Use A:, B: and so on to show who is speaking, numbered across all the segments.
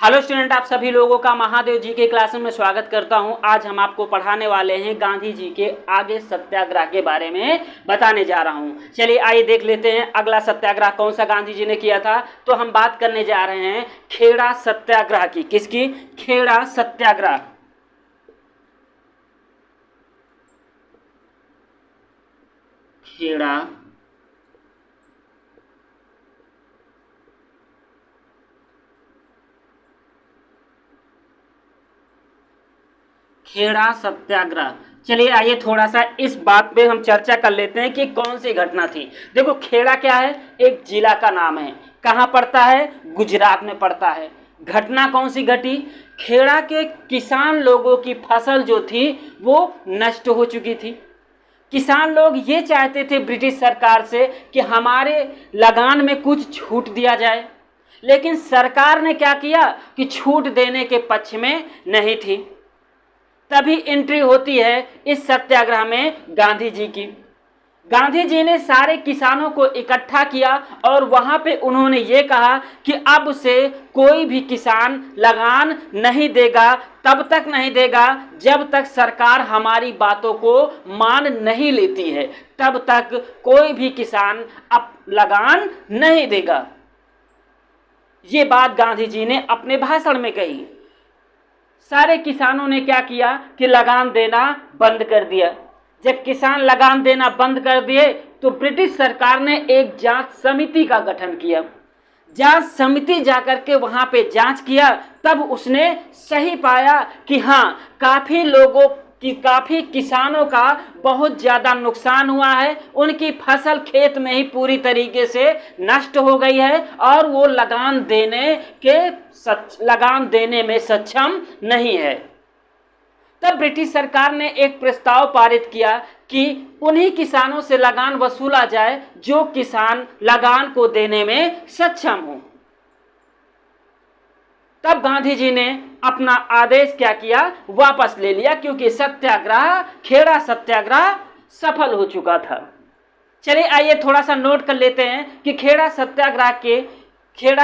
A: Hello student, आप सभी लोगों का महादेव जी के क्लास में स्वागत करता हूं। आज हम आपको पढ़ाने वाले हैं गांधी जी के आगे सत्याग्रह के बारे में बताने जा रहा हूं। चलिए आइए देख लेते हैं अगला सत्याग्रह कौन सा गांधी जी ने किया था। तो हम बात करने जा रहे हैं खेड़ा सत्याग्रह की। किसकी? खेड़ा सत्याग्रह। खेड़ा खेड़ा सत्याग्रह। चलिए आइए थोड़ा सा इस बात पे हम चर्चा कर लेते हैं कि कौन सी घटना थी। देखो, खेड़ा क्या है? एक जिला का नाम है। कहाँ पड़ता है? गुजरात में पड़ता है। घटना कौन सी घटी? खेड़ा के किसान लोगों की फसल जो थी वो नष्ट हो चुकी थी। किसान लोग ये चाहते थे ब्रिटिश सरकार से कि हमारे लगान में कुछ छूट दिया जाए, लेकिन सरकार ने क्या किया कि छूट देने के पक्ष में नहीं थी। तभी एंट्री होती है इस सत्याग्रह में गांधी जी की। गांधी जी ने सारे किसानों को इकट्ठा किया और वहां पे उन्होंने ये कहा कि अब से कोई भी किसान लगान नहीं देगा, तब तक नहीं देगा जब तक सरकार हमारी बातों को मान नहीं लेती है, तब तक कोई भी किसान अब लगान नहीं देगा। ये बात गांधी जी ने अपने भाषण में कही। सारे किसानों ने क्या किया कि लगान देना बंद कर दिया। जब किसान लगान देना बंद कर दिए तो ब्रिटिश सरकार ने एक जांच समिति का गठन किया। जांच समिति जाकर के वहां पे जांच किया, तब उसने सही पाया कि हाँ, काफी किसानों का बहुत ज्यादा नुकसान हुआ है। उनकी फसल खेत में ही पूरी तरीके से नष्ट हो गई है और वो लगान देने में सक्षम नहीं है। तब ब्रिटिश सरकार ने एक प्रस्ताव पारित किया कि उन्हीं किसानों से लगान वसूला जाए जो किसान लगान को देने में सक्षम हो। तब गांधी जी ने अपना आदेश क्या किया? वापस ले लिया, क्योंकि खेड़ा सत्याग्रह सफल हो चुका था। चलिए आइए थोड़ा सा नोट कर लेते हैं कि खेड़ा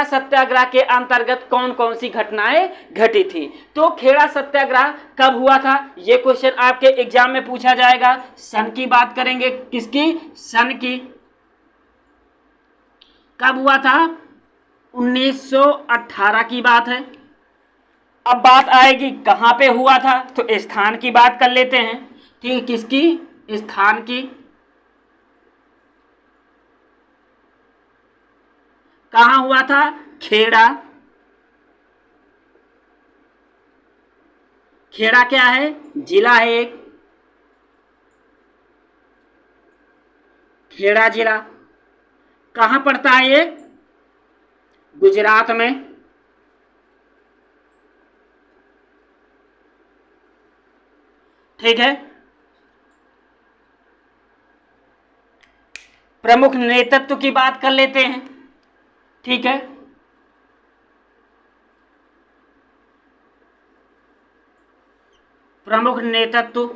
A: सत्याग्रह के अंतर्गत कौन कौन सी घटनाएं घटी थी। तो खेड़ा सत्याग्रह कब हुआ था, यह क्वेश्चन आपके एग्जाम में पूछा जाएगा। सन की बात करेंगे। किसकी? सन की। कब हुआ था? 1918 की बात है। अब बात आएगी कहां पे हुआ था, तो स्थान की बात कर लेते हैं। ठीक है, किसकी? स्थान की। कहां हुआ था? खेड़ा। खेड़ा क्या है? जिला है एक। खेड़ा जिला कहां पड़ता है? ये गुजरात में। ठीक है। प्रमुख नेतृत्व की बात कर लेते हैं। ठीक है। प्रमुख नेतृत्व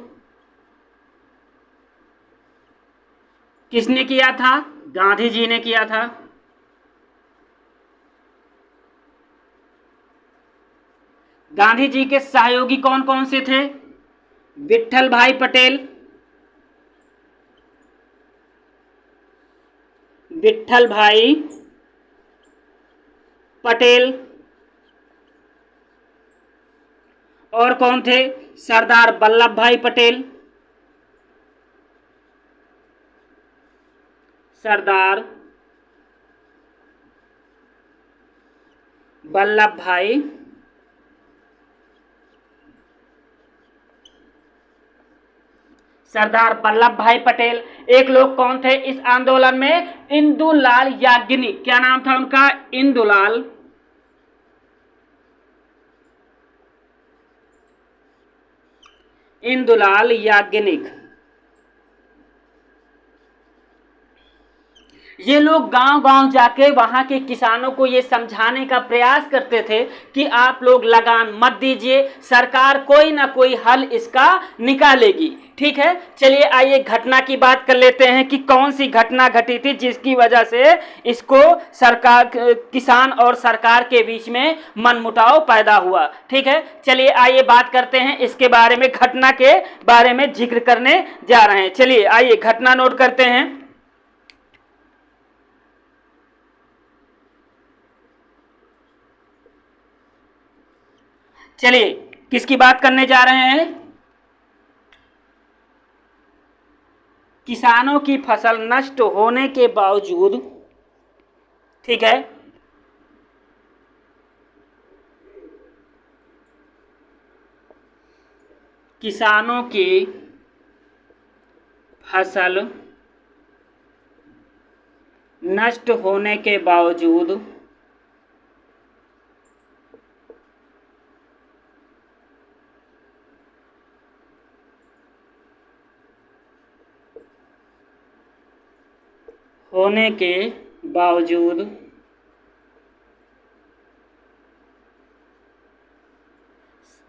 A: किसने किया था? गांधी जी ने किया था। गांधी जी के सहयोगी कौन कौन से थे? विट्ठल भाई पटेल, विट्ठल भाई पटेल, और कौन थे? सरदार वल्लभ भाई पटेल। सरदार वल्लभ भाई सरदार वल्लभ भाई पटेल। एक लोग कौन थे इस आंदोलन में? इंदुलाल याग्निक। क्या नाम था उनका? इंदुलाल याग्निक। ये लोग गांव-गांव जाके वहां के किसानों को ये समझाने का प्रयास करते थे कि आप लोग लगान मत दीजिए, सरकार कोई ना कोई हल इसका निकालेगी। ठीक है, चलिए आइए घटना की बात कर लेते हैं कि कौन सी घटना घटी थी जिसकी वजह से इसको सरकार, किसान और सरकार के बीच में मनमुटाव पैदा हुआ। ठीक है, चलिए आइए बात करते हैं इसके बारे में, घटना के बारे में जिक्र करने जा रहे हैं। चलिए आइए घटना नोट करते हैं। चलिए किसकी बात करने जा रहे हैं? किसानों की फसल नष्ट होने के बावजूद, ठीक है, किसानों की फसल नष्ट होने के बावजूद होने के बावजूद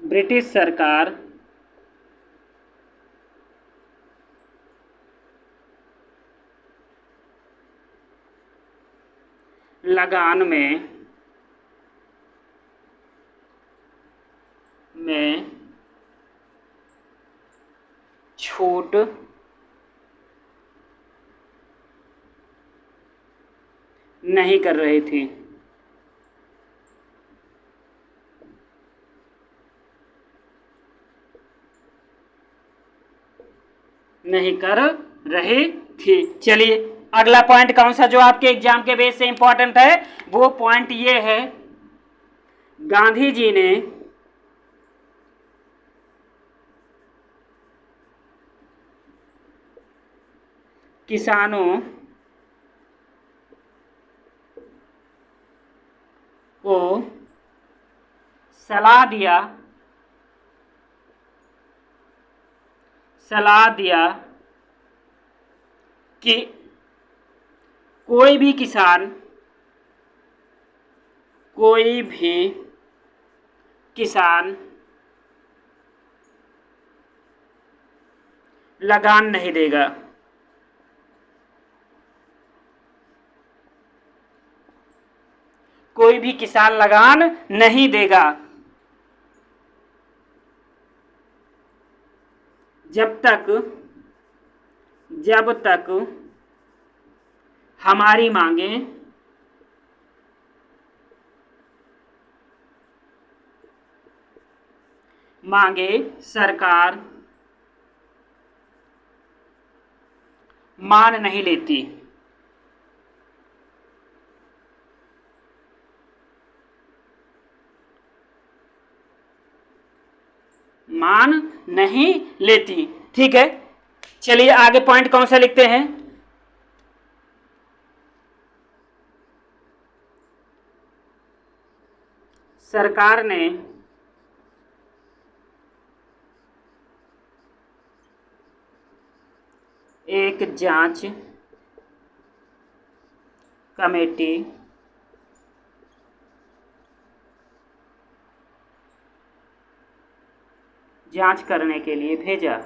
A: ब्रिटिश सरकार लगान में छूट नहीं कर रही थी। नहीं कर रही थी। चलिए अगला पॉइंट कौन सा जो आपके एग्जाम के बेस से इंपॉर्टेंट है, वो पॉइंट ये है, गांधी जी ने किसानों को सलाह दिया कि कोई भी किसान लगान नहीं देगा। कोई भी किसान लगान नहीं देगा जब तक हमारी मांगे सरकार मान नहीं लेती। मान नहीं लेती। ठीक है, चलिए आगे पॉइंट कौन सा लिखते हैं? सरकार ने एक जांच कमेटी जांच करने के लिए भेजा।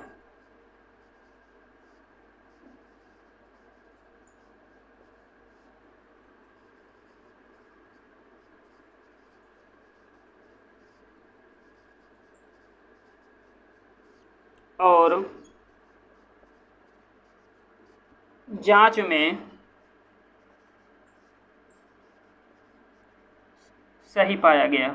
A: और जांच में सही पाया गया।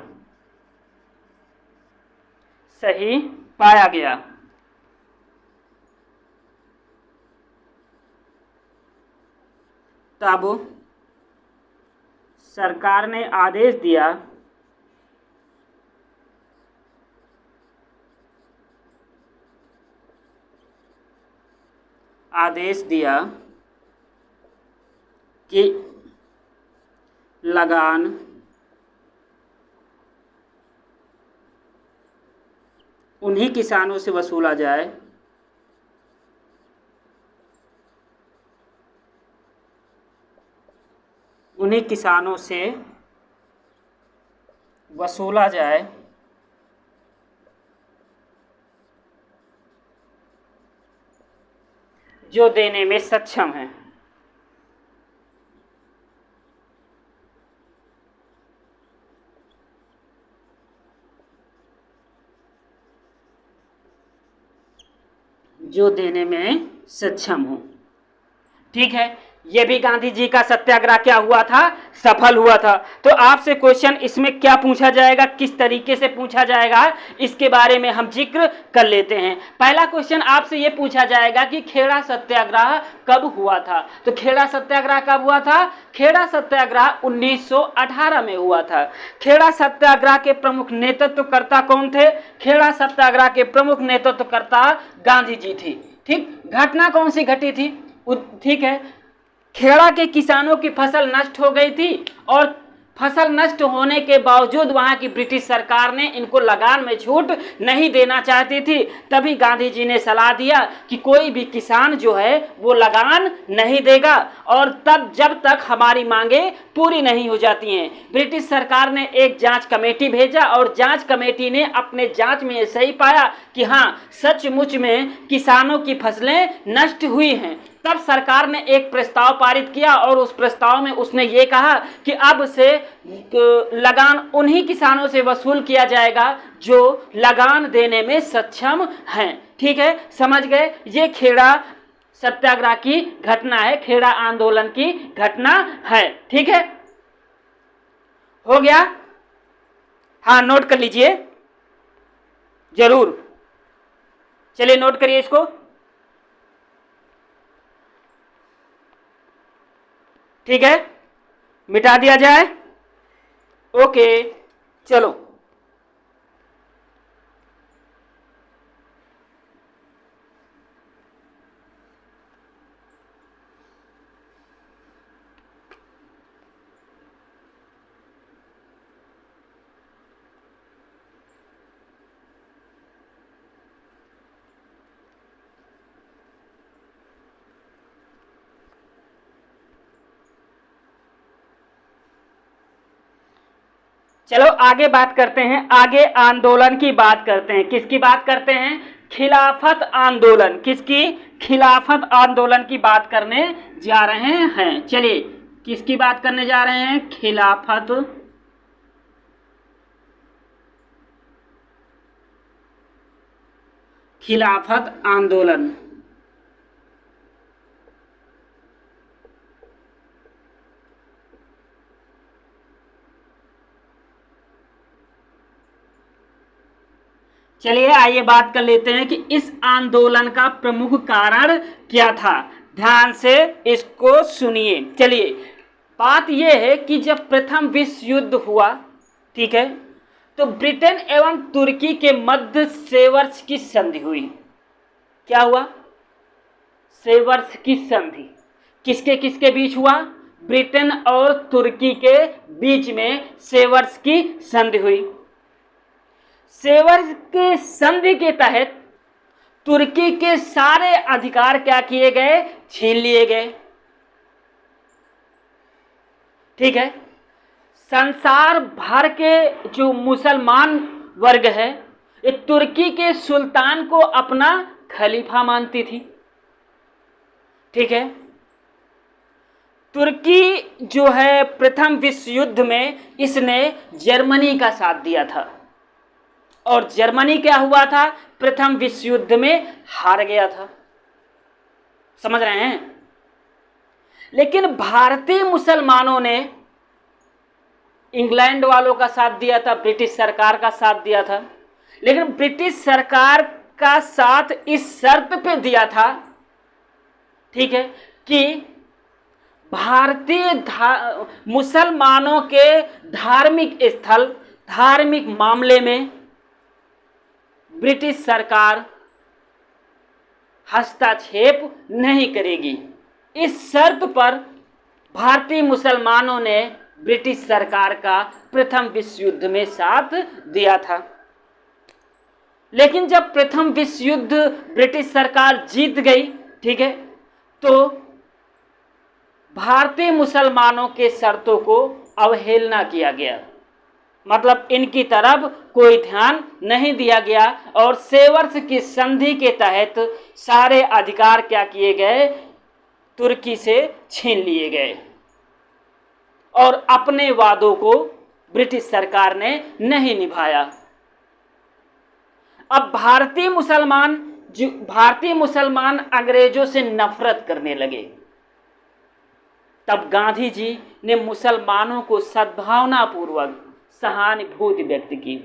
A: तब सरकार ने आदेश दिया कि लगान उन्हीं किसानों से वसूला जाए उन्हीं किसानों से वसूला जाए जो देने में सक्षम है। जो देने में सक्षम हो। ठीक है, ये भी गांधी जी का सत्याग्रह क्या हुआ था, सफल हुआ था। तो आपसे क्वेश्चन इसमें क्या पूछा जाएगा, किस तरीके से पूछा जाएगा, इसके बारे में हम जिक्र कर लेते हैं। पहला क्वेश्चन आपसे ये पूछा जाएगा कि खेड़ा सत्याग्रह कब हुआ था। तो खेड़ा सत्याग्रह कब हुआ था? खेड़ा सत्याग्रह 1918 में हुआ था। खेड़ा सत्याग्रह के प्रमुख नेतृत्वकर्ता कौन थे? खेड़ा सत्याग्रह के प्रमुख नेतृत्वकर्ता गांधी जी थे। ठीक, घटना कौन सी घटी थी? ठीक है, खेड़ा के किसानों की फसल नष्ट हो गई थी और फसल नष्ट होने के बावजूद वहां की ब्रिटिश सरकार ने इनको लगान में छूट नहीं देना चाहती थी। तभी गांधी जी ने सलाह दिया कि कोई भी किसान जो है वो लगान नहीं देगा और तब जब तक हमारी मांगे पूरी नहीं हो जाती हैं। ब्रिटिश सरकार ने एक जांच कमेटी भेजा और जांच कमेटी ने अपने जांच में ये सही पाया कि हाँ, सचमुच में किसानों की फसलें नष्ट हुई हैं। तब सरकार ने एक प्रस्ताव पारित किया और उस प्रस्ताव में उसने ये कहा कि अब से लगान उन्हीं किसानों से वसूल किया जाएगा जो लगान देने में सक्षम हैं। ठीक है, समझ गए? ये खेड़ा सत्याग्रह की घटना है, खेड़ा आंदोलन की घटना है। ठीक है, हो गया? हाँ, नोट कर लीजिए जरूर। चलिए नोट करिए इसको। ठीक है, मिटा दिया जाए। ओके, चलो चलो आगे बात करते हैं, आगे आंदोलन की बात करते हैं। किसकी बात करते हैं? खिलाफत आंदोलन। किसकी? खिलाफत आंदोलन की बात करने जा रहे हैं। चलिए, किसकी बात करने जा रहे हैं? खिलाफत आंदोलन। चलिए आइए बात कर लेते हैं कि इस आंदोलन का प्रमुख कारण क्या था। ध्यान से इसको सुनिए। चलिए, बात यह है कि जब प्रथम विश्व युद्ध हुआ, ठीक है, तो ब्रिटेन एवं तुर्की के मध्य सेवर्स की संधि हुई। क्या हुआ? सेवर्स की संधि। किसके किसके बीच हुआ? ब्रिटेन और तुर्की के बीच में सेवर्स की संधि हुई। सेवर्स के संधि के तहत तुर्की के सारे अधिकार क्या किए गए? छीन लिए गए। ठीक है, संसार भर के जो मुसलमान वर्ग है, ये तुर्की के सुल्तान को अपना खलीफा मानती थी। ठीक है, तुर्की जो है प्रथम विश्व युद्ध में इसने जर्मनी का साथ दिया था और जर्मनी क्या हुआ था? प्रथम विश्व युद्ध में हार गया था। समझ रहे हैं? लेकिन भारतीय मुसलमानों ने इंग्लैंड वालों का साथ दिया था, ब्रिटिश सरकार का साथ दिया था। लेकिन ब्रिटिश सरकार का साथ इस शर्त पे दिया था, ठीक है, कि भारतीय मुसलमानों के धार्मिक स्थल, धार्मिक मामले में ब्रिटिश सरकार हस्तक्षेप नहीं करेगी। इस शर्त पर भारतीय मुसलमानों ने ब्रिटिश सरकार का प्रथम विश्व युद्ध में साथ दिया था। लेकिन जब प्रथम विश्व युद्ध ब्रिटिश सरकार जीत गई, ठीक है, तो भारतीय मुसलमानों के शर्तों को अवहेलना किया गया, मतलब इनकी तरफ कोई ध्यान नहीं दिया गया और सेवर्स की संधि के तहत सारे अधिकार क्या किए गए, तुर्की से छीन लिए गए और अपने वादों को ब्रिटिश सरकार ने नहीं निभाया। अब भारतीय मुसलमान अंग्रेजों से नफरत करने लगे। तब गांधी जी ने मुसलमानों को सद्भावनापूर्वक सहानुभूति व्यक्त की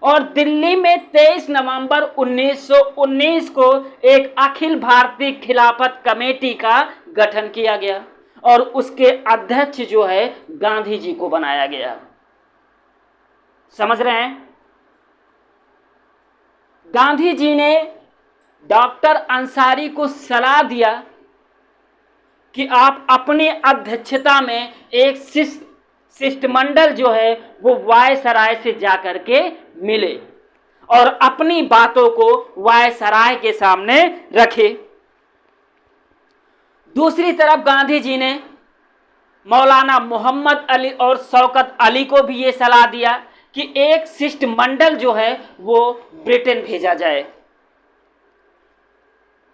A: और दिल्ली में 23 नवंबर 1919 को एक अखिल भारतीय खिलाफत कमेटी का गठन किया गया और उसके अध्यक्ष जो है गांधी जी को बनाया गया। समझ रहे हैं? गांधी जी ने डॉक्टर अंसारी को सलाह दिया कि आप अपनी अध्यक्षता में एक शिष्टमंडल जो है वो वायसराय से जाकर के मिले और अपनी बातों को वायसराय के सामने रखे। दूसरी तरफ गांधी जी ने मौलाना मोहम्मद अली और शौकत अली को भी ये सलाह दिया कि एक शिष्टमंडल जो है वो ब्रिटेन भेजा जाए,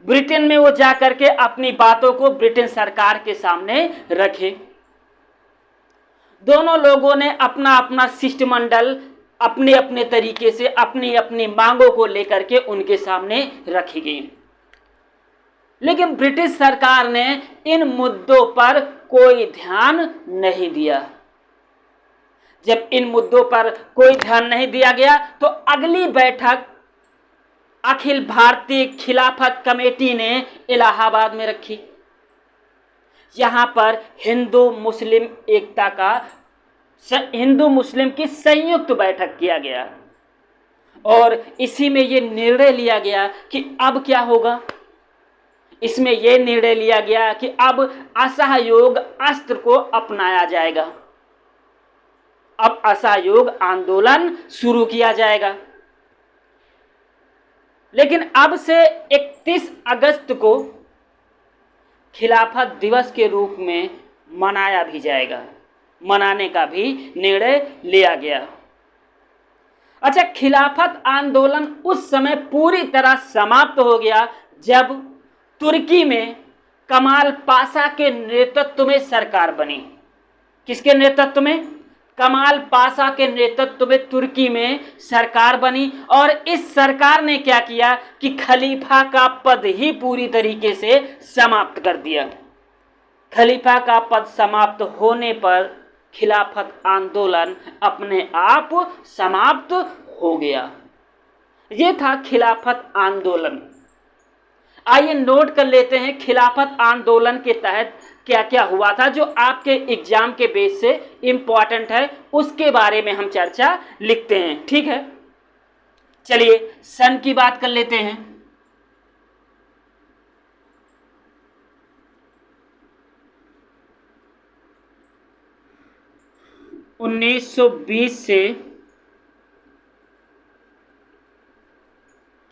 A: ब्रिटेन में वो जाकर के अपनी बातों को ब्रिटेन सरकार के सामने रखे। दोनों लोगों ने अपना अपना शिष्टमंडल अपने अपने तरीके से अपनी अपनी मांगों को लेकर के उनके सामने रखी गई, लेकिन ब्रिटिश सरकार ने इन मुद्दों पर कोई ध्यान नहीं दिया। जब इन मुद्दों पर कोई ध्यान नहीं दिया गया तो अगली बैठक अखिल भारतीय खिलाफत कमेटी ने इलाहाबाद में रखी। यहां पर हिंदू मुस्लिम की संयुक्त बैठक किया गया और इसी में ये निर्णय लिया गया कि अब क्या होगा। इसमें यह निर्णय लिया गया कि अब असहयोग अस्त्र को अपनाया जाएगा, अब असहयोग आंदोलन शुरू किया जाएगा। लेकिन अब से 31 अगस्त को खिलाफत दिवस के रूप में मनाया भी जाएगा, मनाने का भी निर्णय लिया गया। अच्छा, खिलाफत आंदोलन उस समय पूरी तरह समाप्त हो गया जब तुर्की में कमाल पाशा के नेतृत्व में सरकार बनी। किसके नेतृत्व में? कमाल पाशा के नेतृत्व में तुर्की में सरकार बनी और इस सरकार ने क्या किया कि खलीफा का पद ही पूरी तरीके से समाप्त कर दिया। खलीफा का पद समाप्त होने पर खिलाफत आंदोलन अपने आप समाप्त हो गया। ये था खिलाफत आंदोलन। आइए नोट कर लेते हैं खिलाफत आंदोलन के तहत क्या क्या हुआ था, जो आपके एग्जाम के बेस से इंपॉर्टेंट है, उसके बारे में हम चर्चा लिखते हैं। ठीक है, चलिए सन की बात कर लेते हैं। उन्नीस 1920 से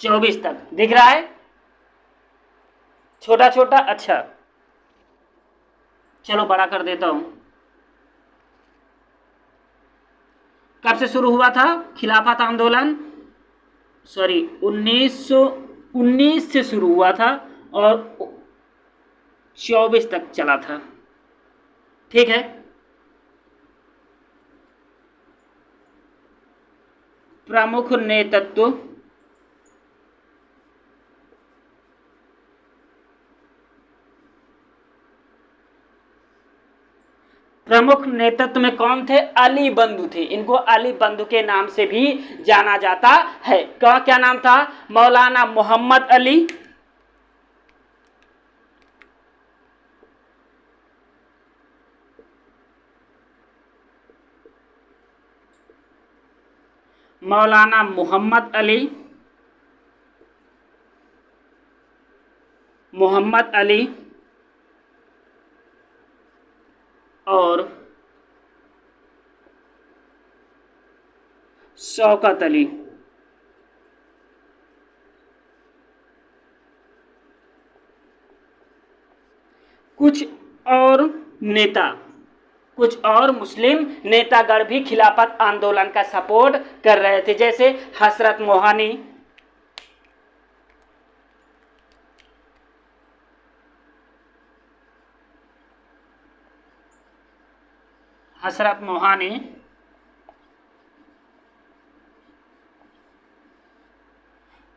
A: 24 तक दिख रहा है, छोटा छोटा। अच्छा चलो बड़ा कर देता हूं। कब से शुरू हुआ था खिलाफत आंदोलन? 1919 से शुरू हुआ था और 24 तक चला था। ठीक है, प्रमुख नेतृत्व में कौन थे? अली बंधु थे। इनको अली बंधु के नाम से भी जाना जाता है। क्या नाम था? मौलाना मोहम्मद अली, मौलाना मोहम्मद अली, मोहम्मद अली और शौकत अली। कुछ और नेता, कुछ और मुस्लिम नेतागण भी खिलाफत आंदोलन का सपोर्ट कर रहे थे, जैसे हजरत मोहानी,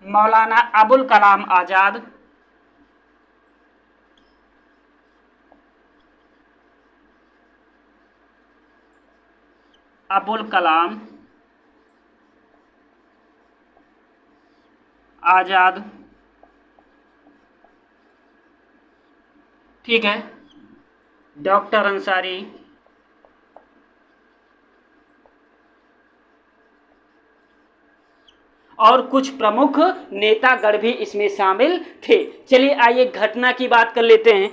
A: मौलाना अबुल कलाम आजाद, अबुल कलाम आजाद, ठीक है, डॉक्टर अंसारी, और कुछ प्रमुख नेतागण भी इसमें शामिल थे। चलिए आइए घटना की बात कर लेते हैं।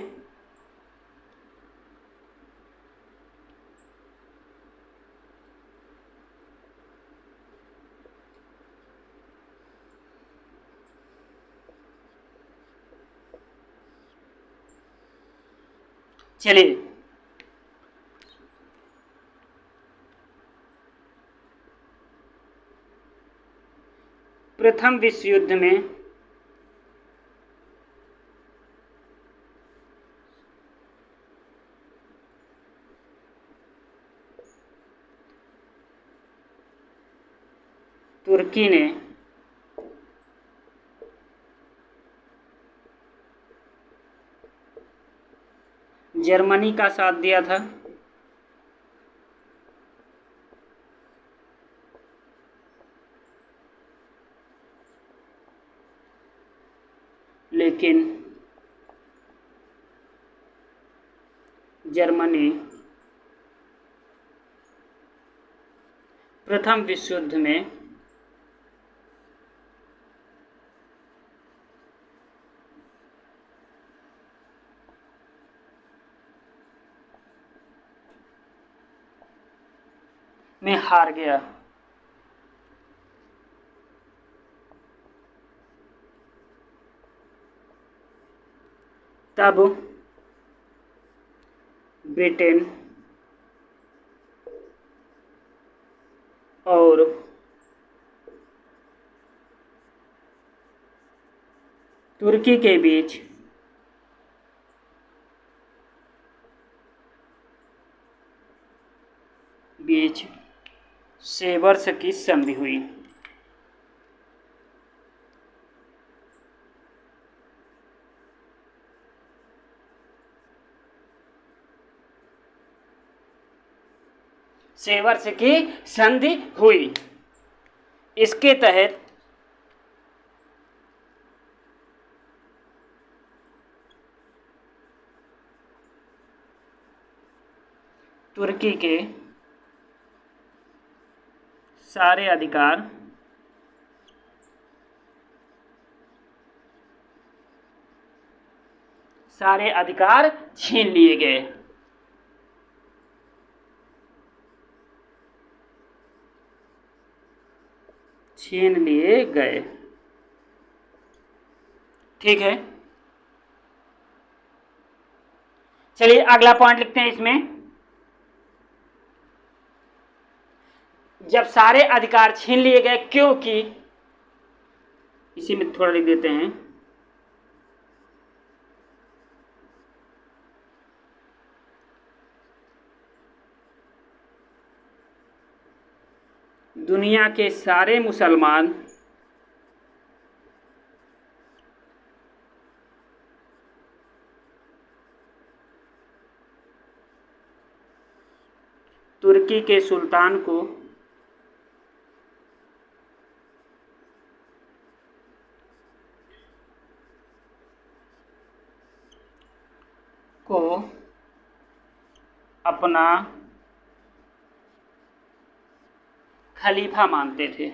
A: चलिए प्रथम विश्व युद्ध में तुर्की ने जर्मनी का साथ दिया था, लेकिन जर्मनी प्रथम विश्व युद्ध में हार गया। तब ब्रिटेन और तुर्की के बीच सेवर्स की संधि हुई। सेवर्स की संधि हुई। इसके तहत तुर्की के सारे अधिकार छीन लिए गए। ठीक है, चलिए अगला पॉइंट लिखते हैं इसमें। जब सारे अधिकार छीन लिए गए, क्योंकि इसी में थोड़ा लिख देते हैं, दुनिया के सारे मुसलमान तुर्की के सुल्तान को अपना खलीफा मानते थे।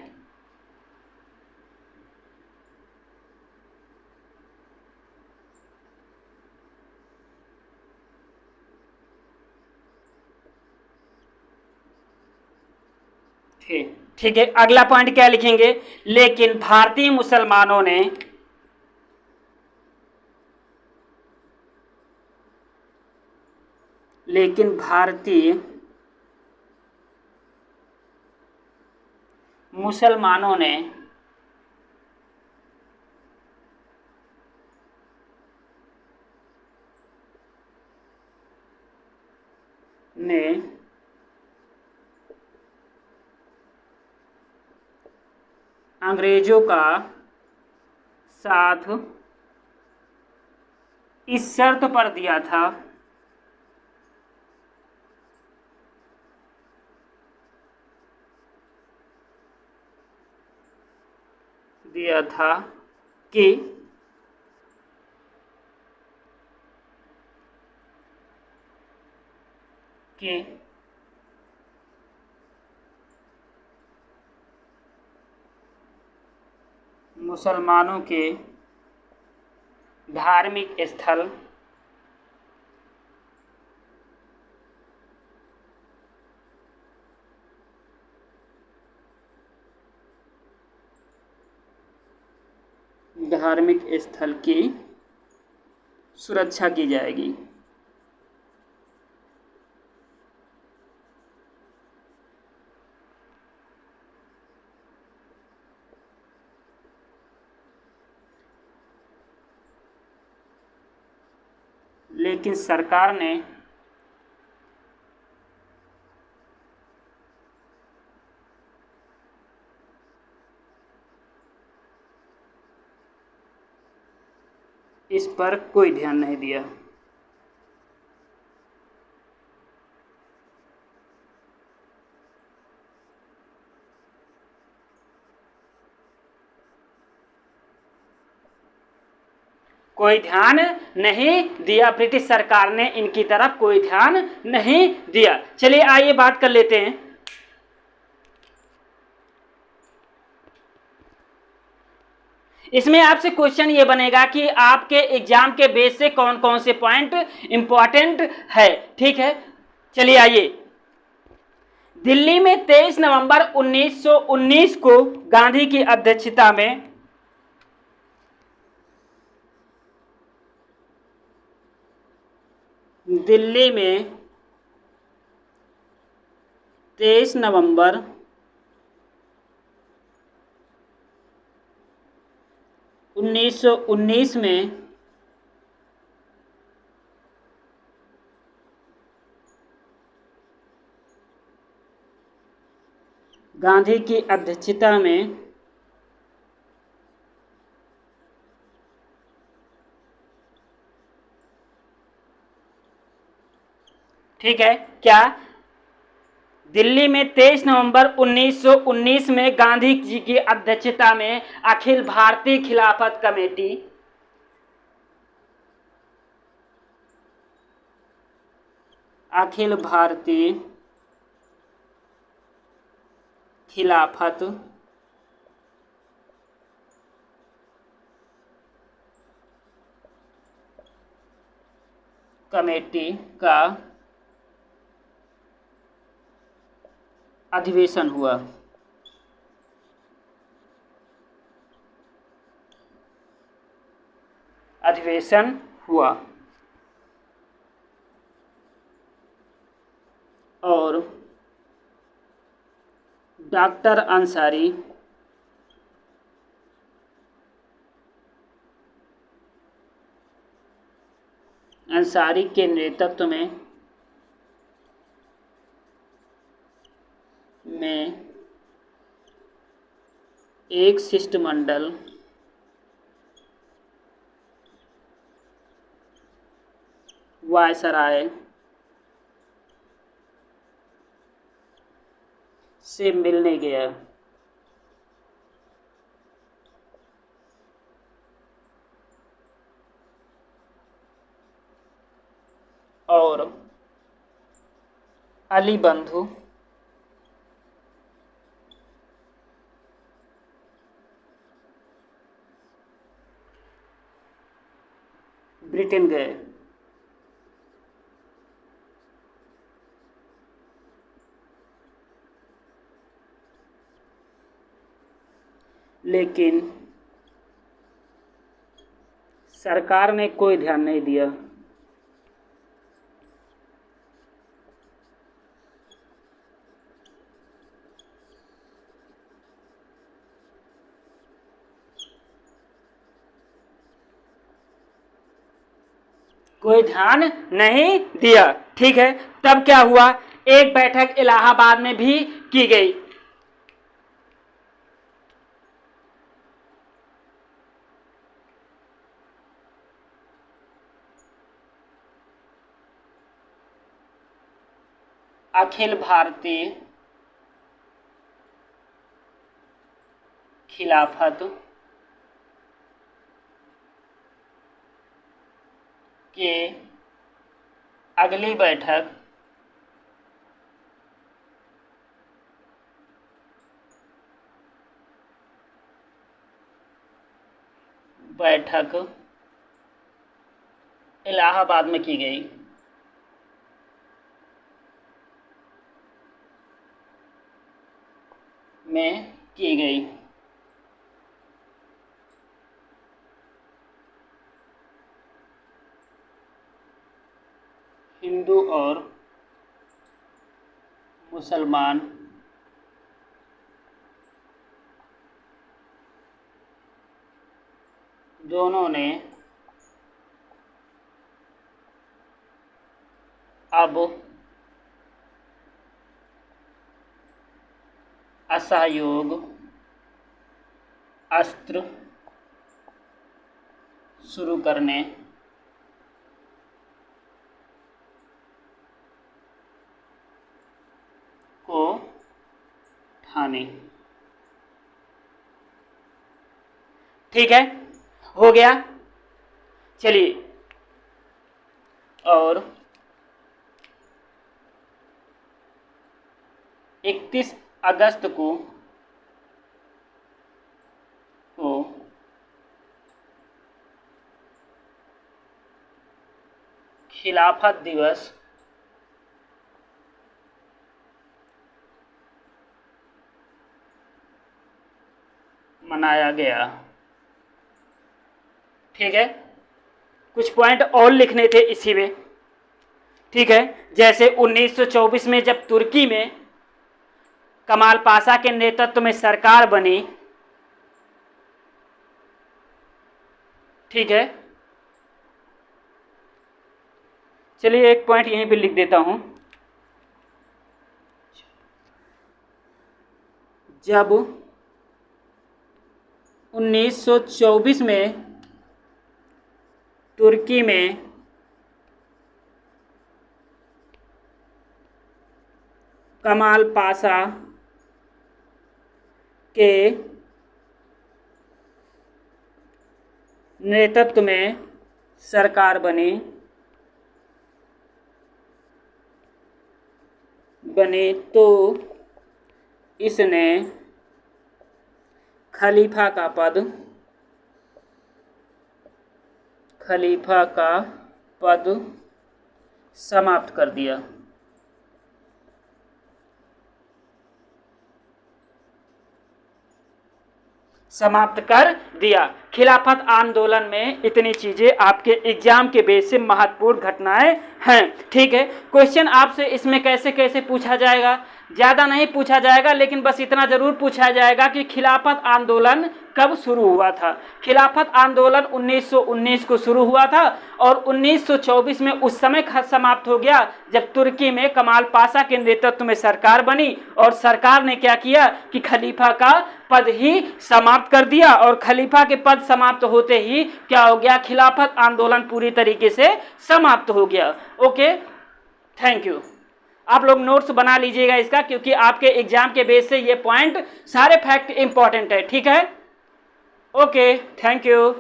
A: ठीक है, अगला पॉइंट क्या लिखेंगे? लेकिन भारतीय मुसलमानों ने लेकिन भारतीय मुसलमानों ने अंग्रेजों का साथ इस शर्त पर दिया था कि मुसलमानों के धार्मिक स्थल की सुरक्षा की जाएगी। लेकिन सरकार ने इस पर कोई ध्यान नहीं दिया। कोई ध्यान नहीं दिया, ब्रिटिश सरकार ने इनकी तरफ कोई ध्यान नहीं दिया। चलिए आइए बात कर लेते हैं। इसमें आपसे क्वेश्चन ये बनेगा कि आपके एग्जाम के बेस से कौन कौन से पॉइंट इंपॉर्टेंट है। ठीक है, चलिए आइए। दिल्ली में 23 नवंबर 1919 को गांधी की अध्यक्षता में दिल्ली में 23 नवंबर 1919 में गांधी की अध्यक्षता में ठीक है क्या दिल्ली में 23 नवंबर 1919 में गांधी जी की अध्यक्षता में अखिल भारतीय खिलाफत कमेटी अखिल भारतीय खिलाफत कमेटी का अधिवेशन हुआ। और डॉक्टर अंसारी के नेतृत्व में एक शिष्टमंडल वायसराय से मिलने गया। और अली बंधु ब्रिटेन गए। लेकिन सरकार ने कोई ध्यान नहीं दिया। कोई ध्यान नहीं दिया। ठीक है, तब क्या हुआ, एक बैठक इलाहाबाद में भी की गई। अखिल भारतीय खिलाफत के अगली बैठक इलाहाबाद में की गई। हिंदू और मुसलमान दोनों ने अब असहयोग अस्त्र शुरू करने को ठाने। ठीक है, हो गया। चलिए, और 31 अगस्त को खिलाफत दिवस मनाया गया। ठीक है, कुछ पॉइंट और लिखने थे इसी में। ठीक है, जैसे 1924 में जब तुर्की में कमाल पाशा के नेतृत्व में सरकार बनी। ठीक है, चलिए एक पॉइंट यहीं पे लिख देता हूं। जब 1924 में तुर्की में कमाल पाशा के नेतृत्व में सरकार बनी तो इसने खलीफा का पद समाप्त कर दिया। खिलाफत आंदोलन में इतनी चीजें आपके एग्जाम के बेस से महत्वपूर्ण घटनाएं हैं। ठीक है, क्वेश्चन आपसे इसमें कैसे कैसे पूछा जाएगा, ज़्यादा नहीं पूछा जाएगा, लेकिन बस इतना ज़रूर पूछा जाएगा कि खिलाफत आंदोलन कब शुरू हुआ था। खिलाफत आंदोलन 1919 को शुरू हुआ था और 1924 में उस समय समाप्त हो गया जब तुर्की में कमाल पाशा के नेतृत्व में सरकार बनी और सरकार ने क्या किया कि खलीफा का पद ही समाप्त कर दिया। और खलीफा के पद समाप्त होते ही क्या हो गया, खिलाफत आंदोलन पूरी तरीके से समाप्त हो गया। Okay, thank you. आप लोग नोट्स बना लीजिएगा इसका, क्योंकि आपके एग्जाम के बेस से ये पॉइंट सारे फैक्ट इंपॉर्टेंट है। ठीक है, ओके, थैंक यू।